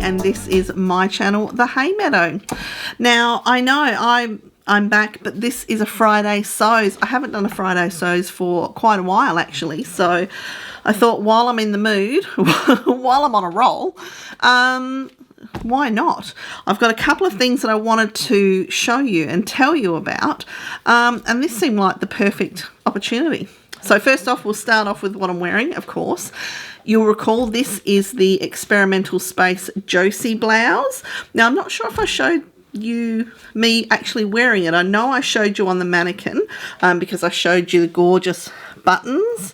and this is my channel, The Hay Meadow. Now, I know I'm back, but this is a Friday sews. I haven't done a Friday sews for quite a while actually, so I thought while I'm in the mood, while I'm on a roll, why not? I've got a couple of things that I wanted to show you and tell you about, and this seemed like the perfect opportunity. So first off, we'll start off with what I'm wearing, of course. You'll recall this is the Experimental Space Josie blouse. Now, I'm not sure if I showed me actually wearing it. I know I showed you on the mannequin because I showed you the gorgeous buttons.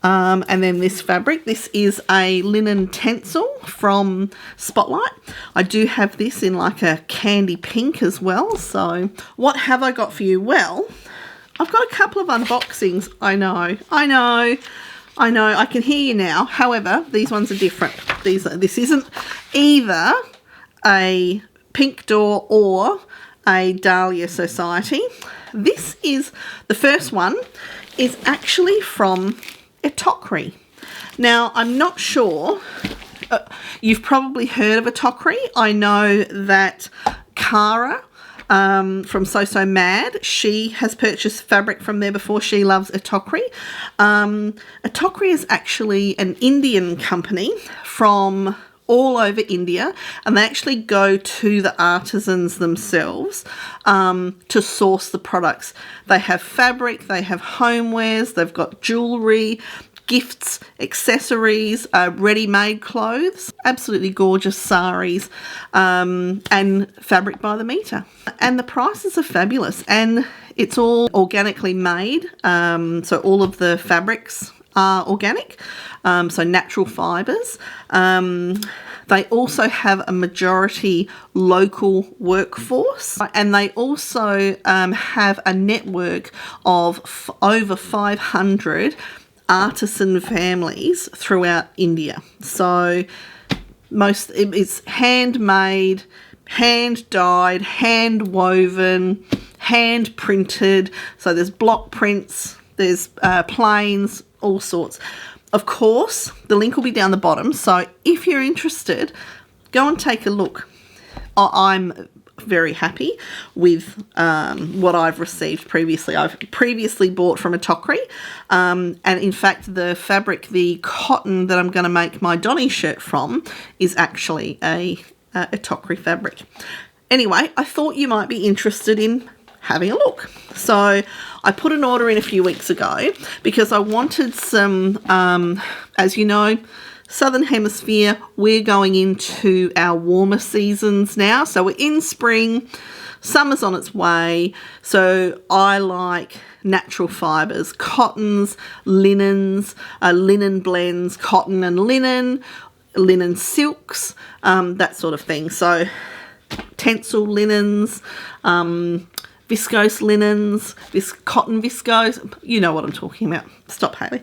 And then this fabric, this is a linen tencel from Spotlight. I do have this in like a candy pink as well. So what have I got for you? Well, I've got a couple of unboxings. I know, I can hear you now. However, these ones are different. This isn't either a Pink Door or a Dahlia Society. This is, the first one is actually from Itokri. Now, I'm not sure, you've probably heard of Itokri. I know that Cara from So Mad, she has purchased fabric from there before. She loves Itokri. Itokri is actually an Indian company from all over India, and they actually go to the artisans themselves to source the products. They have fabric, they have homewares, they've got jewellery, gifts, accessories, ready-made clothes, absolutely gorgeous saris, and fabric by the metre. And the prices are fabulous, and it's all organically made, so all of the fabrics are organic, so natural fibres. They also have a majority local workforce, and they also have a network of over 500 artisan families throughout India. So it's handmade, hand dyed, hand woven, hand printed. So there's block prints, there's plains, all sorts. Of course, the link will be down the bottom, so if you're interested, go and take a look. I'm very happy with what I've received previously. I've previously bought from Itokri, and in fact the fabric, the cotton that I'm going to make my Donny shirt from is actually a Itokri fabric. Anyway, I thought you might be interested in having a look. So I put an order in a few weeks ago because I wanted some, as you know, Southern Hemisphere, we're going into our warmer seasons now. So we're in spring, summer's on its way. So I like natural fibres, cottons, linens, linen blends, cotton and linen silks, that sort of thing. So tencel linens, viscose linens, this cotton viscose, you know what I'm talking about. Stop, Hayley.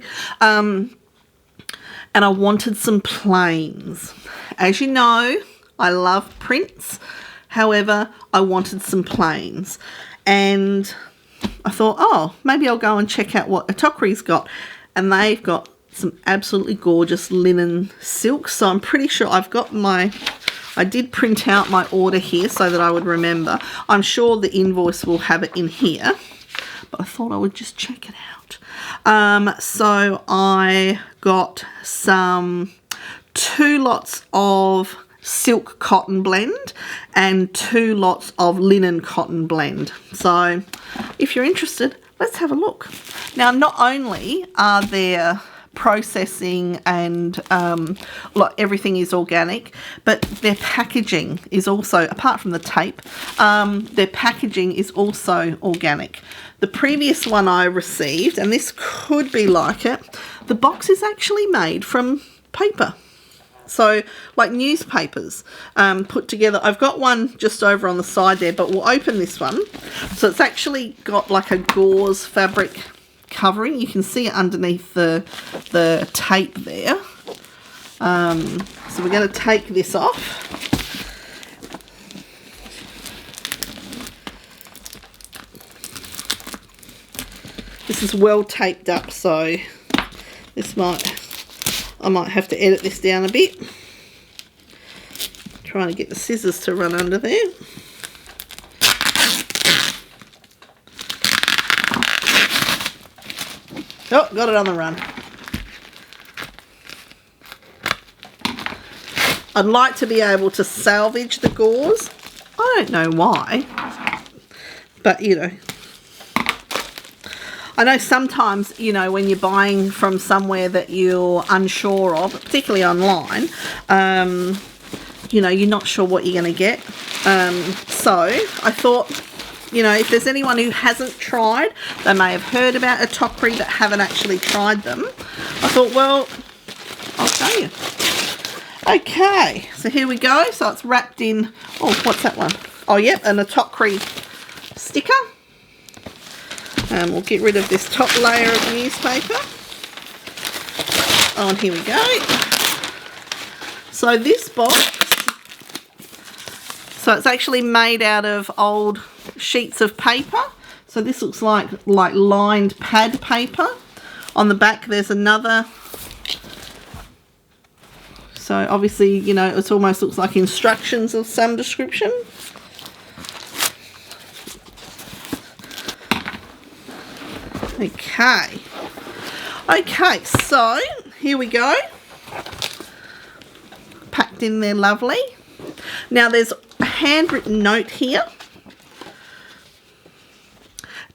And I wanted some plains. As you know, I love prints. However, I wanted some plains. And I thought, oh, maybe I'll go and check out what Itokri's got. And they've got some absolutely gorgeous linen silks. So I'm pretty sure I did print out my order here so that I would remember. I'm sure the invoice will have it in here, but I thought I would just check it out. So I got 2 lots of silk cotton blend and 2 lots of linen cotton blend. So if you're interested, let's have a look. Now, not only are there processing and everything is organic, but their packaging is also, apart from the tape, their packaging is also organic. The previous one I received, and this could be like it, the box is actually made from paper. So like newspapers put together. I've got one just over on the side there, but we'll open this one. So it's actually got like a gauze fabric covering. You can see it underneath the tape there. So we're going to take this off. This is well taped up, so I might have to edit this down a bit. Trying to get the scissors to run under there. Oh, got it on the run. I'd like to be able to salvage the gauze. I don't know why, but you know. I know sometimes, you know, when you're buying from somewhere that you're unsure of, particularly online, you know, you're not sure what you're going to get. So I thought, you know, if there's anyone who hasn't tried, they may have heard about Itokri but haven't actually tried them. I thought, well, I'll show you. Okay, so here we go. So it's wrapped in, oh, what's that one? Oh, yep, an Itokri sticker. And we'll get rid of this top layer of newspaper. Oh, and here we go. So this box, so it's actually made out of old sheets of paper. So this looks like lined pad paper. On the back there's another. So obviously, you know, it almost looks like instructions of some description. Okay. Okay, so here we go. Packed in there lovely. Now there's a handwritten note here.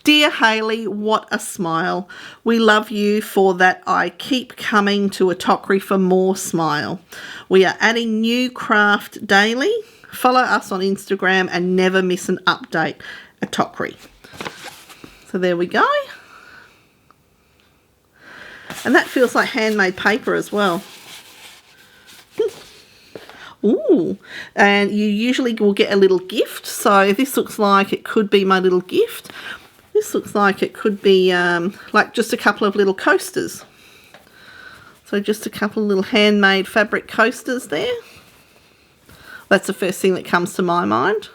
Dear Hayley, what a smile. We love you for that. I keep coming to Itokri for more smile. We are adding new craft daily. Follow us on Instagram and never miss an update. Itokri. So there we go. And that feels like handmade paper as well. Ooh, and you usually will get a little gift. So this looks like it could be my little gift. This looks like it could be like just a couple of little coasters. So just a couple of little handmade fabric coasters there. That's the first thing that comes to my mind.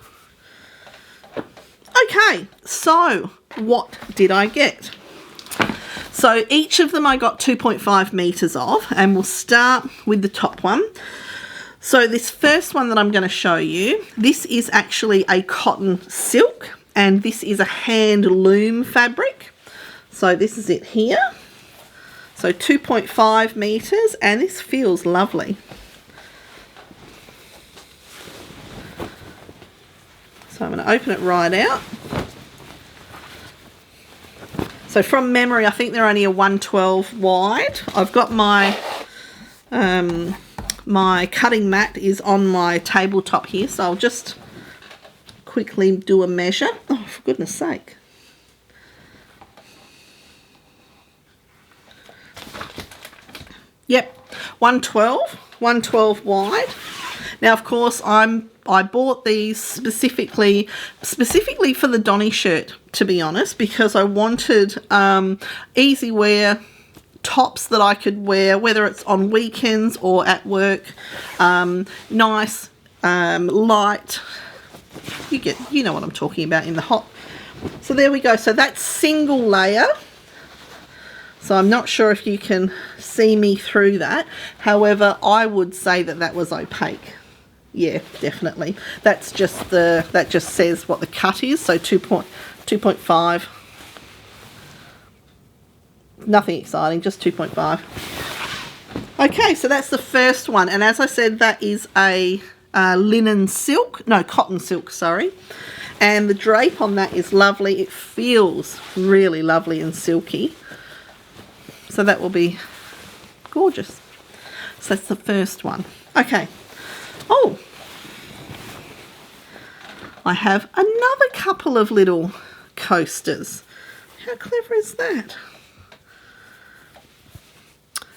Okay, so what did I get? So each of them I got 2.5 meters of, and we'll start with the top one. So this first one that I'm going to show you, this is actually a cotton silk, and this is a hand loom fabric. So this is it here. So 2.5 meters, and this feels lovely. So I'm going to open it right out. So from memory, I think they're only a 112 wide. I've got my my cutting mat is on my tabletop here, so I'll just quickly do a measure. Oh, for goodness sake. Yep, 112 wide. Now, of course, I bought these specifically for the Donny shirt, to be honest, because I wanted easy wear tops that I could wear, whether it's on weekends or at work. Nice, light. You know what I'm talking about in the hot. So there we go. So that's single layer. So I'm not sure if you can see me through that. However, I would say that that was opaque. Yeah, definitely. That's just that just says what the cut is. So 2.5. Nothing exciting, just 2.5. Okay, so that's the first one, and as I said, that is a cotton silk, sorry. And the drape on that is lovely. It feels really lovely and silky. So that will be gorgeous. So that's the first one. Okay. Oh, I have another couple of little coasters. How clever is that?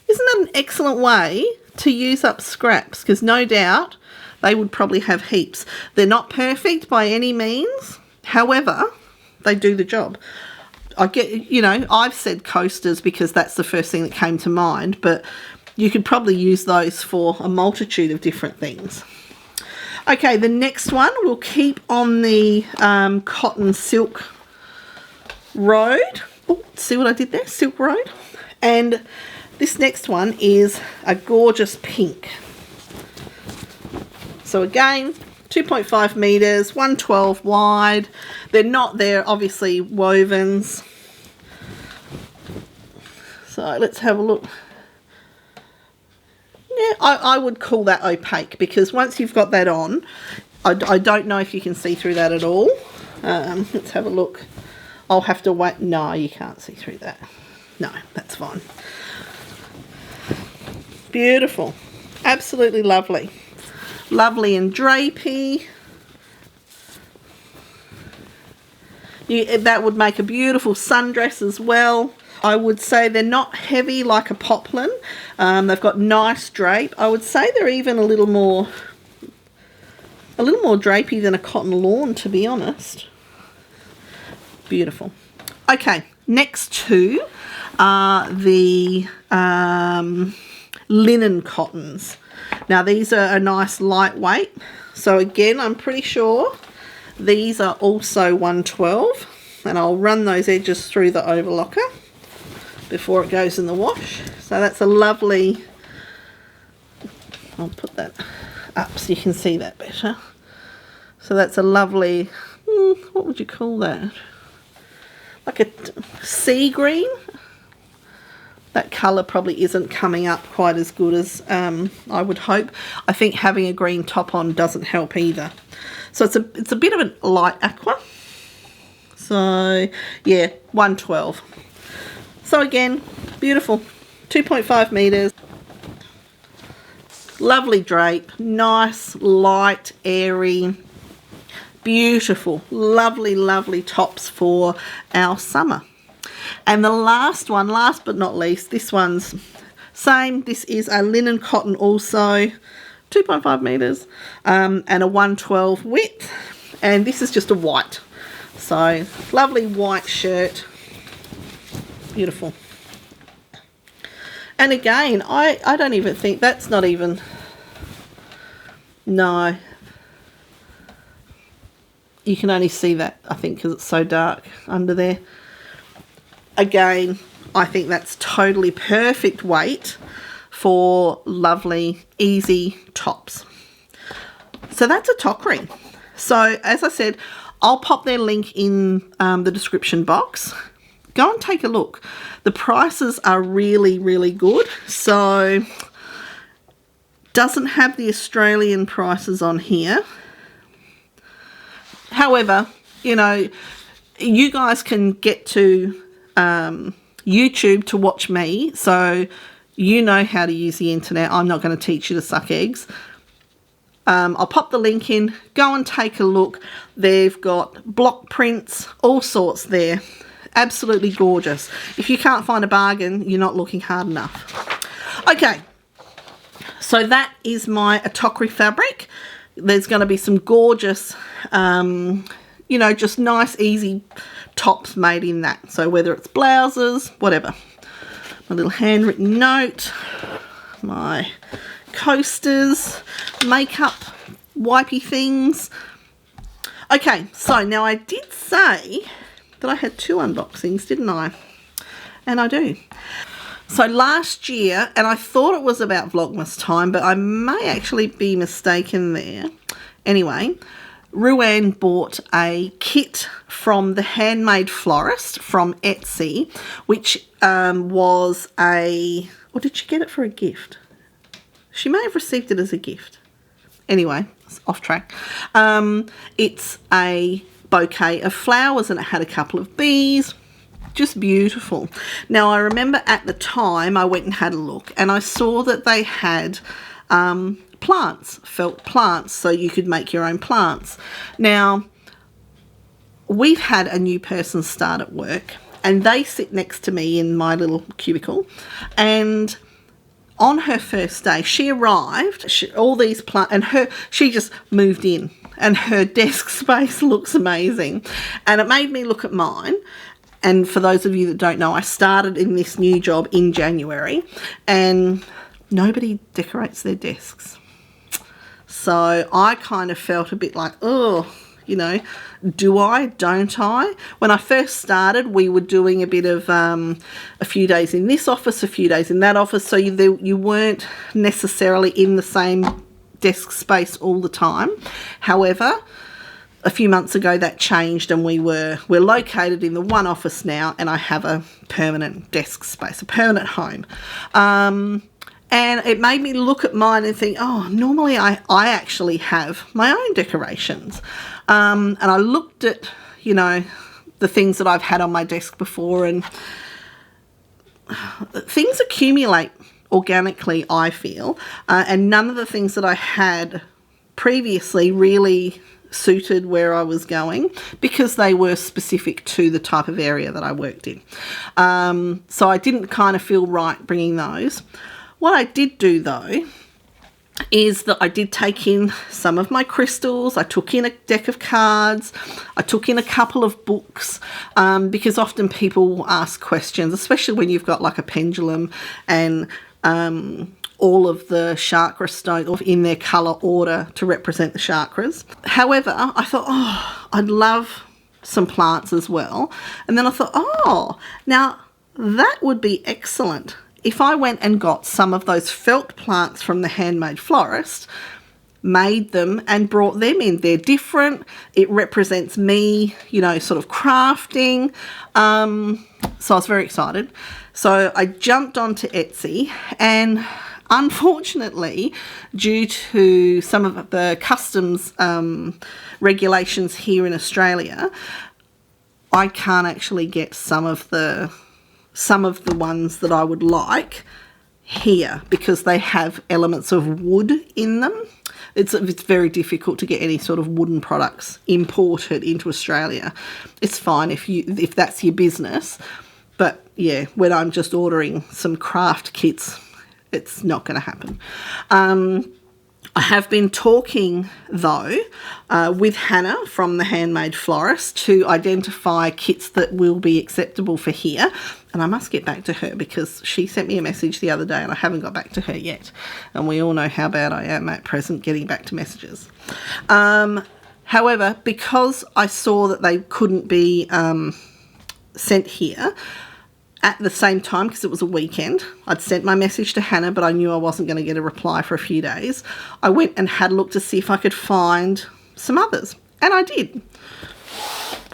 Isn't that an excellent way to use up scraps? Because no doubt they would probably have heaps. They're not perfect by any means. However, they do the job. I get, you know, I've said coasters because that's the first thing that came to mind, but you could probably use those for a multitude of different things. Okay, the next one, we'll keep on the cotton silk road. Oh, see what I did there? Silk road. And this next one is a gorgeous pink. So again, 2.5 metres, 112 wide. They're obviously wovens. So let's have a look. Yeah, I would call that opaque, because once you've got that on, I don't know if you can see through that at all. Let's have a look. I'll have to wait. No, you can't see through that. No, that's fine. Beautiful. Absolutely lovely. Lovely and drapey. That would make a beautiful sundress as well. I would say they're not heavy like a poplin. They've got nice drape. I would say they're even a little more drapey than a cotton lawn, to be honest. Beautiful. Okay, next two are the linen cottons. Now these are a nice lightweight. So again, I'm pretty sure these are also 112, and I'll run those edges through the overlocker before it goes in the wash. So that's a lovely, I'll put that up so you can see that better. So that's a lovely, what would you call that? Like a sea green. That colour probably isn't coming up quite as good as I would hope. I think having a green top on doesn't help either. So it's a bit of a light aqua. So yeah, 112. So again, beautiful, 2.5 metres, lovely drape, nice, light, airy, beautiful, lovely, lovely tops for our summer. And the last one, last but not least, this one's same. This is a linen cotton also, 2.5 metres, and a 112 width. And this is just a white. So lovely white shirt. Beautiful. And again, I don't even think that's not even, no, you can only see that, I think, because it's so dark under there. Again, I think that's totally perfect weight for lovely, easy tops. So that's Itokri. So as I said, I'll pop their link in the description box. Go and take a look. The prices are really, really good. So doesn't have the Australian prices on here. However, you know, you guys can get to YouTube to watch me, so you know how to use the internet. I'm not going to teach you to suck eggs. I'll pop the link in. Go and take a look. They've got block prints, all sorts there. Absolutely gorgeous. If you can't find a bargain, you're not looking hard enough. Okay, so that is my Itokri fabric. There's going to be some gorgeous, you know, just nice, easy tops made in that. So whether it's blouses, whatever. My little handwritten note, my coasters, makeup, wipey things. Okay, so now I did say that I had two unboxings, didn't I? And I do. So last year, and I thought it was about Vlogmas time, but I may actually be mistaken there. Anyway, Ruan bought a kit from the Handmade Florist from Etsy, which was a, or did she get it for a gift? She may have received it as a gift. Anyway, it's off track. It's a bouquet of flowers, and it had a couple of bees. Just beautiful. Now I remember at the time I went and had a look, and I saw that they had plants, felt plants, so you could make your own plants. Now we've had a new person start at work, and they sit next to me in my little cubicle, and on her first day she arrived, all these plants, and she just moved in, and her desk space looks amazing. And it made me look at mine. And for those of you that don't know, I started in this new job in January, and nobody decorates their desks. So I kind of felt a bit like, oh, you know, do I, don't I? When I first started, we were doing a bit of a few days in this office, a few days in that office, so you weren't necessarily in the same desk space all the time. However, a few months ago that changed, and we're located in the one office now, and I have a permanent desk space, a permanent home. And it made me look at mine and think, oh, normally I actually have my own decorations. And I looked at, you know, the things that I've had on my desk before, and things accumulate organically, I feel. And none of the things that I had previously really suited where I was going, because they were specific to the type of area that I worked in. So I didn't kind of feel right bringing those. What I did do though is that I did take in some of my crystals. I took in a deck of cards. I took in a couple of books, because often people ask questions, especially when you've got like a pendulum and all of the chakra stones in their colour order to represent the chakras. However, I thought, oh, I'd love some plants as well. And then I thought, oh, now that would be excellent if I went and got some of those felt plants from the Handmade Florist, made them and brought them in. They're different. It represents me, you know, sort of crafting. So I was very excited. So I jumped onto Etsy, and unfortunately, due to some of the customs regulations here in Australia, I can't actually get some of the ones that I would like here, because they have elements of wood in them. It's very difficult to get any sort of wooden products imported into Australia. It's fine if that's your business, but yeah, when I'm just ordering some craft kits, it's not going to happen. I have been talking, though, with Hannah from the Handmade Florist to identify kits that will be acceptable for here. And I must get back to her, because she sent me a message the other day and I haven't got back to her yet. And we all know how bad I am at present getting back to messages. However, because I saw that they couldn't be sent here at the same time, because it was a weekend, I'd sent my message to Hannah, but I knew I wasn't going to get a reply for a few days. I went and had a look to see if I could find some others, and I did.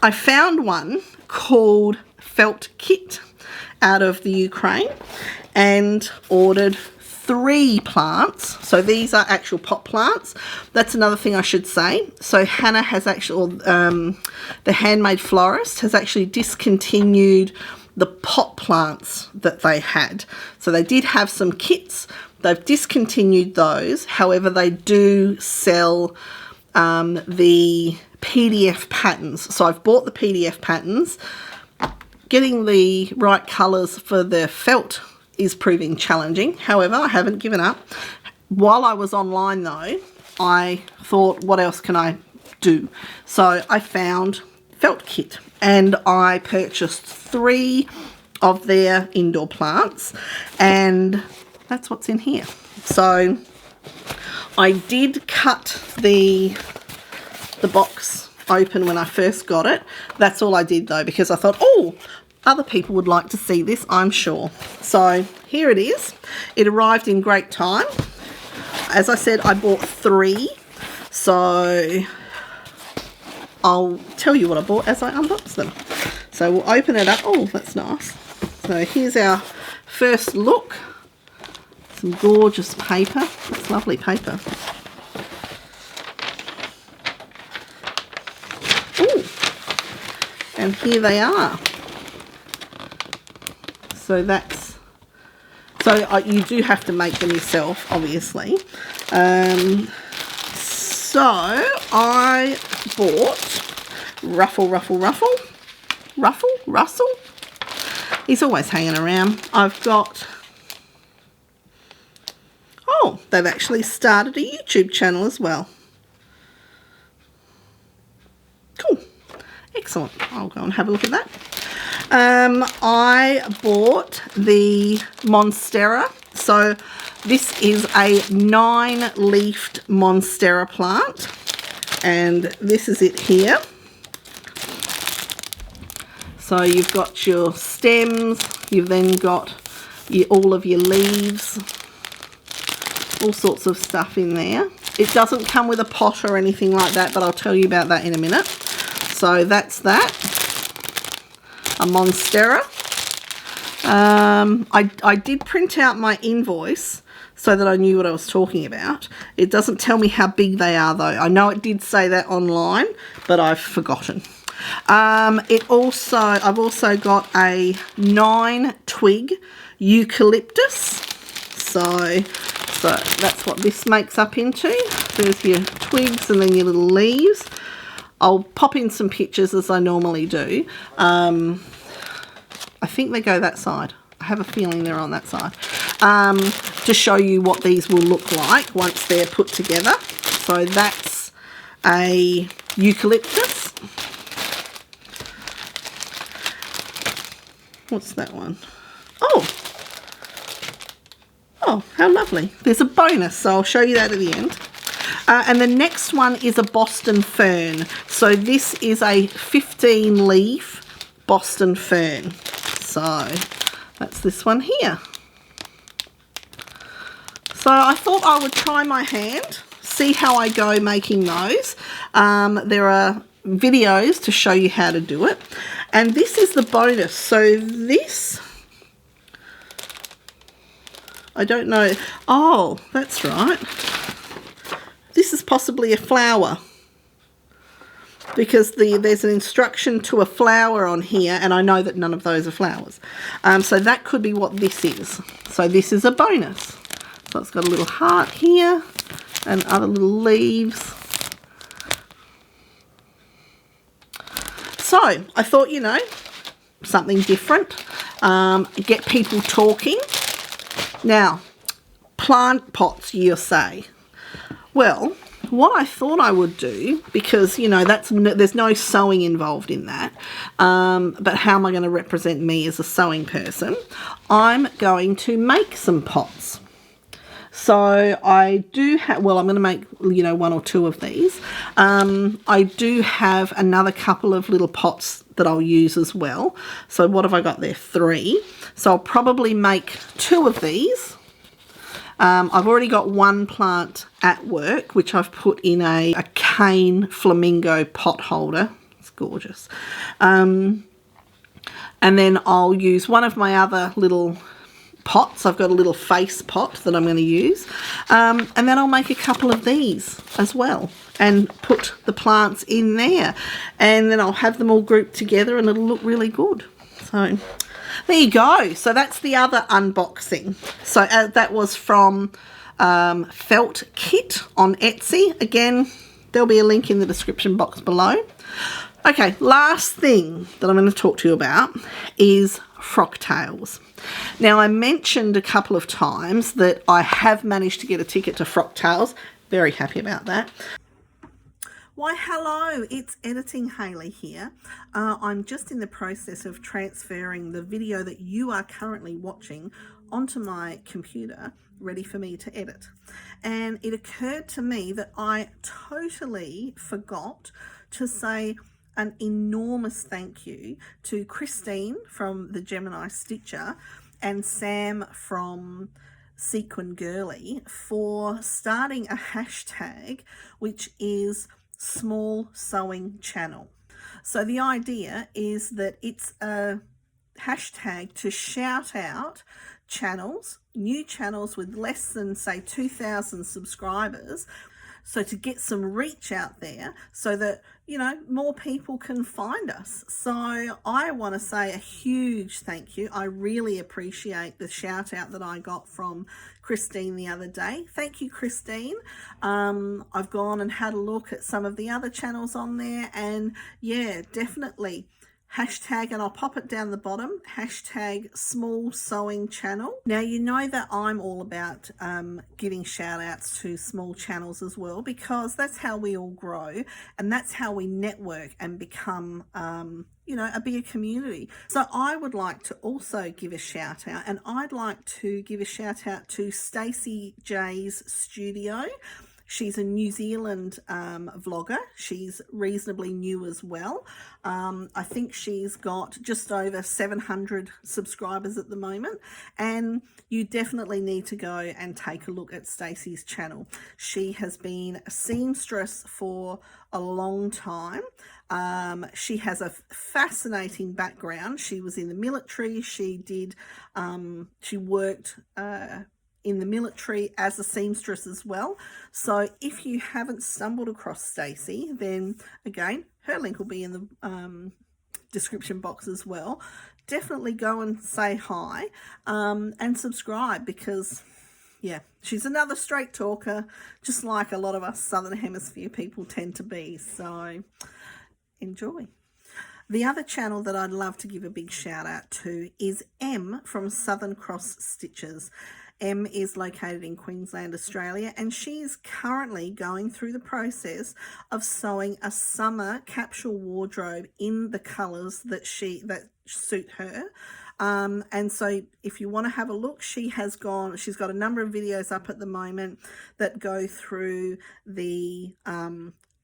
I found one called Felt Kit out of the Ukraine and ordered 3 plants. So these are actual pot plants. That's another thing I should say. So Hannah has actually, the Handmade Florist has actually discontinued the pot plants that they had. So they did have some kits. They've discontinued those. However, they do sell the PDF patterns. So I've bought the PDF patterns. Getting the right colours for the felt is proving challenging. However, I haven't given up. While I was online though, I thought, what else can I do? So I found Felt Kit, and I purchased 3 of their indoor plants, and that's what's in here. So I did cut the box open when I first got it. That's all I did though, because I thought, oh, other people would like to see this, I'm sure. So here it is. It arrived in great time. As I said, I bought 3, so I'll tell you what I bought as I unbox them. So we'll open it up. Oh, that's nice. So here's our first look. Some gorgeous paper. It's lovely paper. Ooh. And here they are. So that's, so you do have to make them yourself, obviously. So I bought Russell. He's always hanging around. I've got, oh, they've actually started a YouTube channel as well. Cool. Excellent. I'll go and have a look at that. I bought the Monstera. So this is a 9-leafed Monstera plant, and this is it here. So you've got your stems, you've then got all of your leaves, all sorts of stuff in there. It doesn't come with a pot or anything like that, but I'll tell you about that in a minute. So that's that. A Monstera. I did print out my invoice so that I knew what I was talking about. It doesn't tell me how big they are though. I know it did say that online, but I've forgotten. I've also got a 9 twig eucalyptus. So that's what this makes up into. There's your twigs and then your little leaves. I'll pop in some pictures as I normally do. I think they go that side. I have a feeling they're on that side. To show you what these will look like once they're put together. So that's a eucalyptus. What's that one? Oh, how lovely. There's a bonus, so I'll show you that at the end. And the next one is a Boston fern. So this is a 15 leaf Boston fern. So that's this one here. So I thought I would try my hand, see how I go making those. There are videos to show you how to do it. And this is the bonus. So this, I don't know. Oh, that's right. This is possibly a flower, because there's an instruction to a flower on here, and I know that none of those are flowers. So that could be what this is. So this is a bonus. So it's got a little heart here and other little leaves. So I thought, you know, something different, get people talking. Now, plant pots, you say. Well, what I thought I would do, because, you know, there's no sewing involved in that, but how am I going to represent me as a sewing person? I'm going to make some pots. So I do have, well, I'm going to make, you know, 1 or 2 of these. I do have another couple of little pots that I'll use as well. So what have I got there? 3. So I'll probably make 2 of these. I've already got 1 plant at work, which I've put in a cane flamingo pot holder. It's gorgeous. And then I'll use one of my other little pots. I've got a little face pot that I'm going to use. And then I'll make a couple of these as well and put the plants in there. And then I'll have them all grouped together and it'll look really good. So there you go. So that's the other unboxing. So that was from Felt Kit on Etsy. Again, there'll be a link in the description box below. Okay, last thing that I'm going to talk to you about is Frocktails. Now, I mentioned a couple of times that I have managed to get a ticket to Frocktails. Very happy about that. Why, hello, it's Editing Hayley here. I'm just in the process of transferring the video that you are currently watching onto my computer, ready for me to edit. And it occurred to me that I totally forgot to say an enormous thank you to Christine from the Gemini Stitcher and Sam from Sequin Girly for starting a hashtag which is Small Sewing Channel. So the idea is that it's a hashtag to shout out channels, new channels with less than, say, 2,000 subscribers. So to get some reach out there so that, you know, more people can find us. So I want to say a huge thank you. I really appreciate the shout out that I got from Christine the other day. Thank you, Christine. I've gone and had a look at some of the other channels on there, and yeah, definitely hashtag, and I'll pop it down the bottom, hashtag Small Sewing Channel. Now, you know that I'm all about giving shout outs to small channels as well, because that's how we all grow and that's how we network and become you know, a bigger community. So I would like to also give a shout out, and I'd like to give a shout out to Stacey J's Studio She's a New Zealand vlogger. She's reasonably new as well. I think she's got just over 700 subscribers at the moment, and you definitely need to go and take a look at Stacey's channel. She has been a seamstress for a long time. She has a fascinating background. She was in the military. She worked in the military as a seamstress as well. So if you haven't stumbled across Stacey, then again, her link will be in the description box as well. Definitely go and say hi and subscribe, because yeah, she's another straight talker, just like a lot of us Southern Hemisphere people tend to be. So enjoy. The other channel that I'd love to give a big shout out to is M from Southern Cross Stitches. M is located in Queensland, Australia, and she's currently going through the process of sewing a summer capsule wardrobe in the colours that suit her. And so if you want to have a look, she's got a number of videos up at the moment that go through the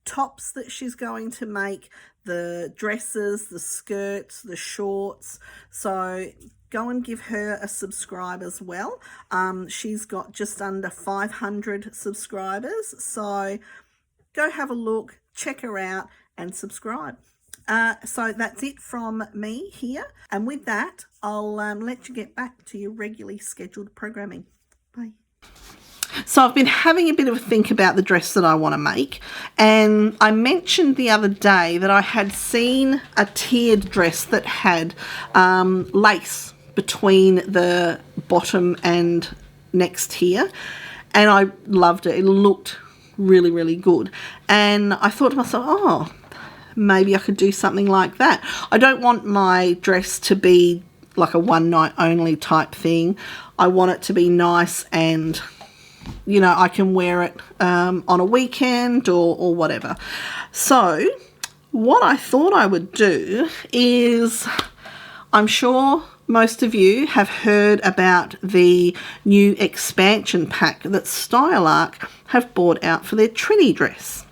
tops that she's going to make, the dresses, the skirts, the shorts. So go and give her a subscribe as well. She's got just under 500 subscribers. So go have a look, check her out and subscribe. So that's it from me here. And with that, I'll let you get back to your regularly scheduled programming. Bye. So I've been having a bit of a think about the dress that I want to make, and I mentioned the other day that I had seen a tiered dress that had lace between the bottom and next tier, and I loved it. It looked really, really good, and I thought to myself, oh, maybe I could do something like that. I don't want my dress to be like a one night only type thing. I want it to be nice and, you know, I can wear it on a weekend or whatever. So what I thought I would do is, I'm sure most of you have heard about the new expansion pack that Style Arc have brought out for their Trini dress.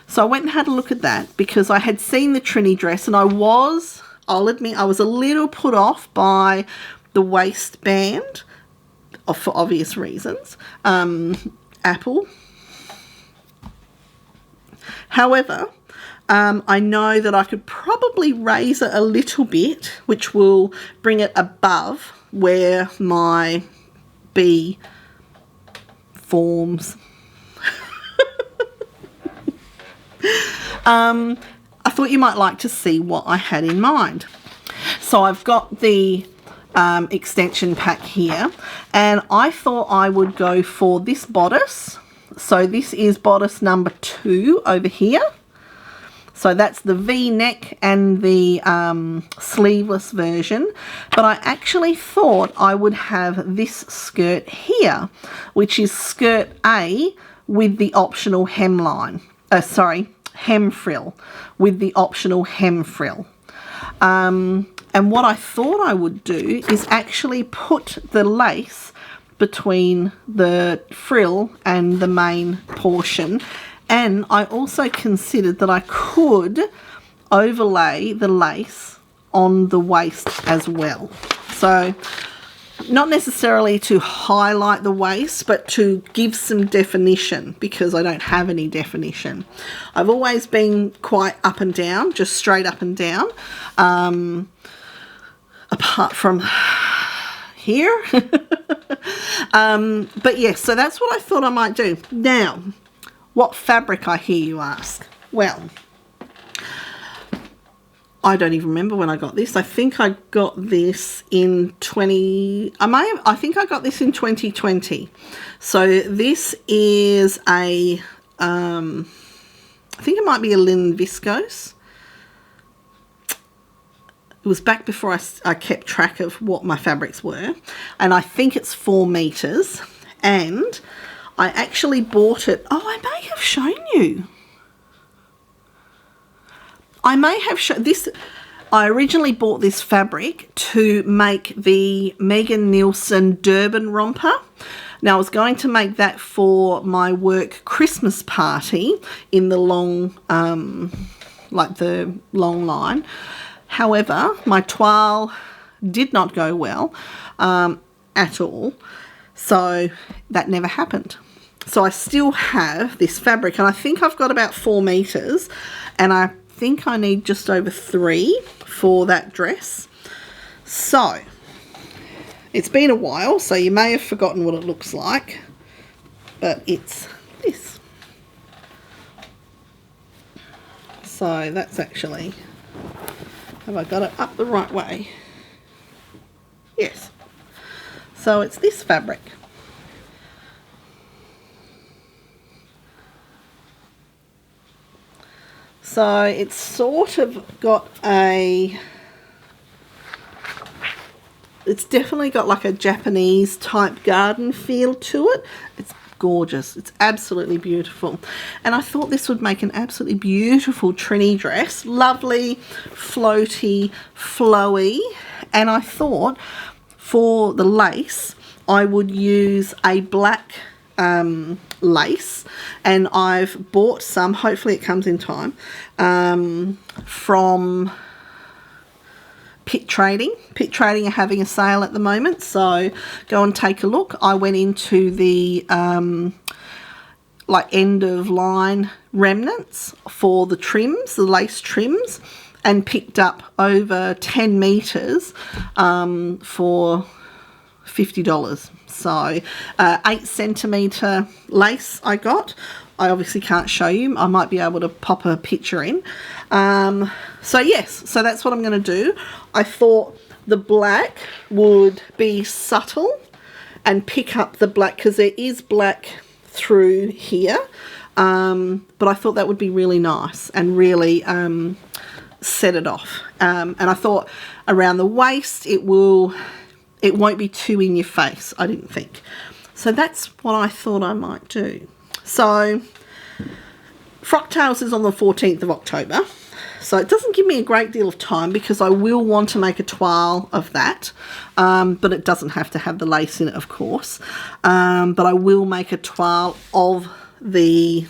So I went and had a look at that because I had seen the Trini dress, and I'll admit, I was a little put off by the waistband, for obvious reasons. Apple. However, I know that I could probably raise it a little bit, which will bring it above where my B forms. I thought you might like to see what I had in mind. So I've got the extension pack here, and I thought I would go for this bodice. So this is bodice number 2 over here. So that's the V-neck and the sleeveless version. But I actually thought I would have this skirt here, which is skirt A with the optional hemline. Hem frill with the optional hem frill. And what I thought I would do is actually put the lace between the frill and the main portion. And I also considered that I could overlay the lace on the waist as well. So not necessarily to highlight the waist, but to give some definition, because I don't have any definition. I've always been quite up and down, just straight up and down, apart from here. But yes, so that's what I thought I might do. Now, what fabric, I hear you ask? Well, I don't even remember when I got this. I think I got this in I think I got this in 2020. So this is I think it might be a linen viscose. It was back before I kept track of what my fabrics were, and I think it's 4 meters. And I actually bought it. Oh, I may have shown you. I may have shown this. I originally bought this fabric to make the Megan Nielsen Durban romper. Now I was going to make that for my work Christmas party in the long, like the long line. However, my toile did not go well at all, so that never happened. So I still have this fabric, and I think I've got about 4 meters, and I think I need just over 3 for that dress. So it's been a while, so you may have forgotten what it looks like, but it's this. So that's actually, have I got it up the right way? Yes. So it's this fabric. So it's sort of got a, it's definitely got like a Japanese type garden feel to it. It's gorgeous. It's absolutely beautiful. And I thought this would make an absolutely beautiful trini dress. Lovely, floaty, flowy. And I thought for the lace, I would use a black lace, and I've bought some, hopefully it comes in time, from Pit Trading. Pit Trading are having a sale at the moment, so go and take a look. I went into the like end of line remnants for the trims, the lace trims, and picked up over 10 meters for $50. So 8 centimetre lace I got. I obviously can't show you. I might be able to pop a picture in. So yes, so that's what I'm going to do. I thought the black would be subtle and pick up the black, because there is black through here. But I thought that would be really nice and really set it off. And I thought around the waist it won't be too in your face, I didn't think. So that's what I thought I might do. So Frocktails is on the 14th of October. So it doesn't give me a great deal of time, because I will want to make a toile of that. But it doesn't have to have the lace in it, of course. But I will make a toile of the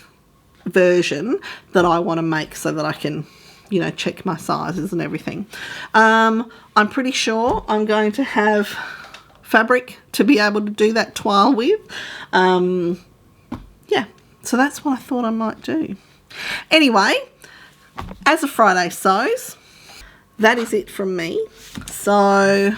version that I want to make, so that I can, you know, check my sizes and everything. I'm pretty sure I'm going to have fabric to be able to do that toile with. Yeah, so that's what I thought I might do. Anyway, as a Friday Sews, that is it from me. So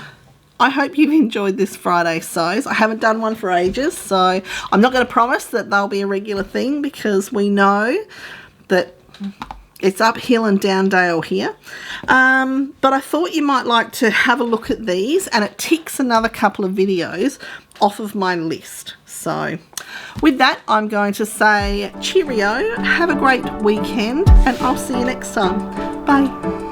I hope you've enjoyed this Friday Sews. I haven't done one for ages, so I'm not going to promise that they'll be a regular thing, because we know that it's uphill and down dale here. But I thought you might like to have a look at these, and it ticks another couple of videos off of my list. So with that, I'm going to say cheerio, have a great weekend, and I'll see you next time. Bye.